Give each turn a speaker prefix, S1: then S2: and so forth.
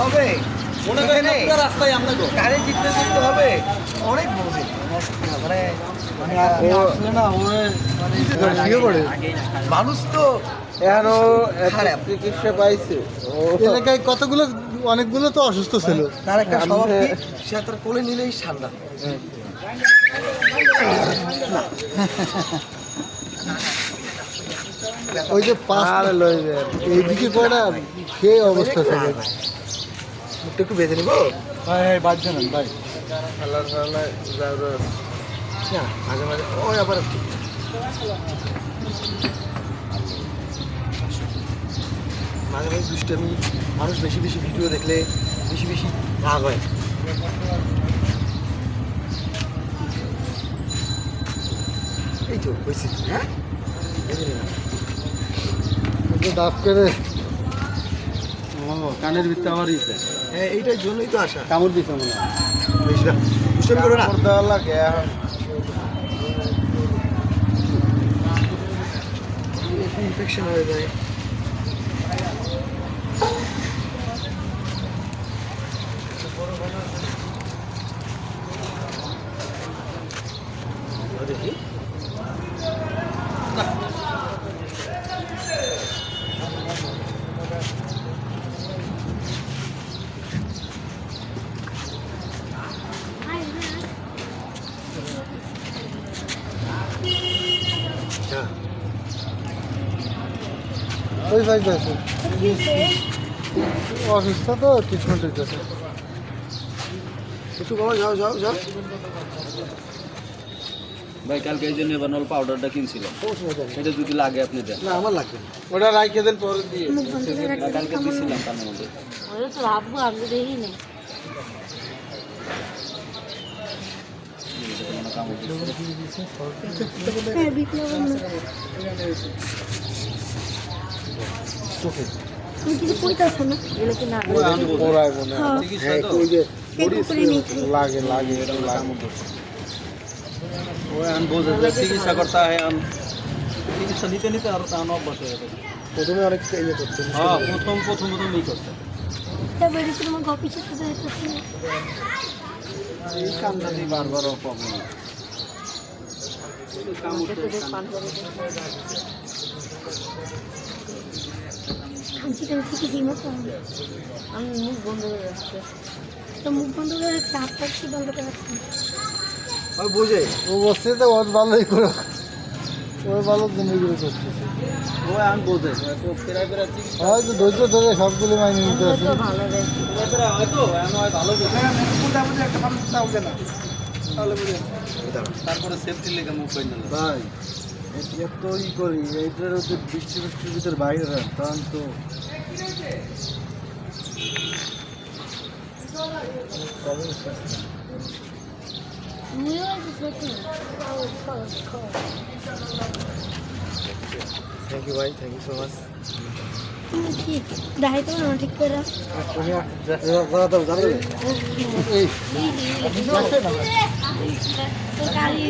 S1: হবে
S2: মনে করেন না পুরো রাস্তায় আমরা গো
S1: কারেন্ট জিততে জিততে হবে অনেক বলছি মানে
S3: আসলে না ওরে শুয়ে পড়ে
S1: মানুষ তো
S3: এখনো
S1: খারাপ।
S3: চিকিৎসা পাইছে এলাকায় কতগুলো অনেকগুলো তো অসুস্থ ছিল
S1: তার একটা স্বভাব কি সে তার কোলে নিলেই ঠান্ডা
S3: ওই যে পাঁচ এইদিকে কয়টা খেয়ে অবস্থা ছিল
S1: মুখটা একটু বেঁধে নিবো
S3: হ্যাঁ বাদ জানান ভাই
S1: না মাঝে মাঝে ওই আবার মাঝে মাঝে দুষ্টামি মানুষ বেশি বেশি ভিডিও দেখলে বেশি বেশি রাগ হয় এই তো হয়েছে হ্যাঁ
S3: ডাব করে কানের ভিতরে আমার
S1: হ্যাঁ এইটার জন্যই তো আসা
S3: কামড় দিছে মনে হয়
S1: বেশি না দুষ্টামি করো না
S3: দেওয়া লাগে
S1: ইনফেকশন হয়ে যায় দেখি
S3: ওই ভাই আছে অসুস্থ তো ট্রিটমেন্ট হইতেছে
S1: একটু বাবা যাও যাও যাও
S2: ভাই কালকে এই যে নেভানল পাউডারটা কিনছিলাম এটা যদি লাগে আপনি দেন
S1: না আমার লাগবে না
S3: ওটা রাইখে দেন পরে দিয়ে
S2: কালকে দিছিলাম তার মধ্যে
S4: ওরা তো ভাববো আমি দেখি নেই তুমি কিছু কইতাছ না এগুলো কি না
S3: ওরাই মনে হয়
S2: চিকিৎসা তো
S3: ওই যে
S4: লাগে
S3: লাগে এটা লাগে
S2: ওই আন বোঝে যে চিকিৎসা করতে হয় আন চিকিৎসা নিতে নিতে আর তা অভ্যাস হয়ে গেছে
S1: প্রথমে অনেক ইয়ে করতে
S2: হ্যাঁ প্রথম এই করতে
S4: তারপরে তোমার কপি চেতে যাইতেছে
S2: এই কামটা দিয়ে বারবার প্রবলেম
S4: খামছি টামছি কিছু মতো আমি মুখ বন্ধ করে রাখছি তো মুখ বন্ধ করে রাখছি হাত পাচ্ছি বন্ধ করে রাখছি
S1: আমি বুঝে
S3: ও বসছে তো ওর ভালোই করে ওর ভালো জিনিসগুলো করতেছে
S2: ওই আন বোঝে তো ফেরাই ফেরাই চিকিৎসা
S3: হয়তো ধৈর্য ধরে সবগুলো মাইনে নিতে আছে
S4: তো ভালো রে
S2: ফেরাই হয়তো এখন হয় ভালো বোঝে
S1: একটা মানুষ তাও না তাহলে বুঝে
S2: তারপরে সেফটি লেগে মুখ করে নিল
S3: ভাই এত ই করি এইটার হচ্ছে বৃষ্টির ভিতর বাইরে রাখ তখন তো
S4: মুইও আছে সত্যি
S1: থ্যাংক ইউ ভাই থ্যাংক ইউ সো মাচ
S4: তুমি কি দাঁড়াইতে পারো না ঠিক করে
S3: এই
S4: তোর গাড়ি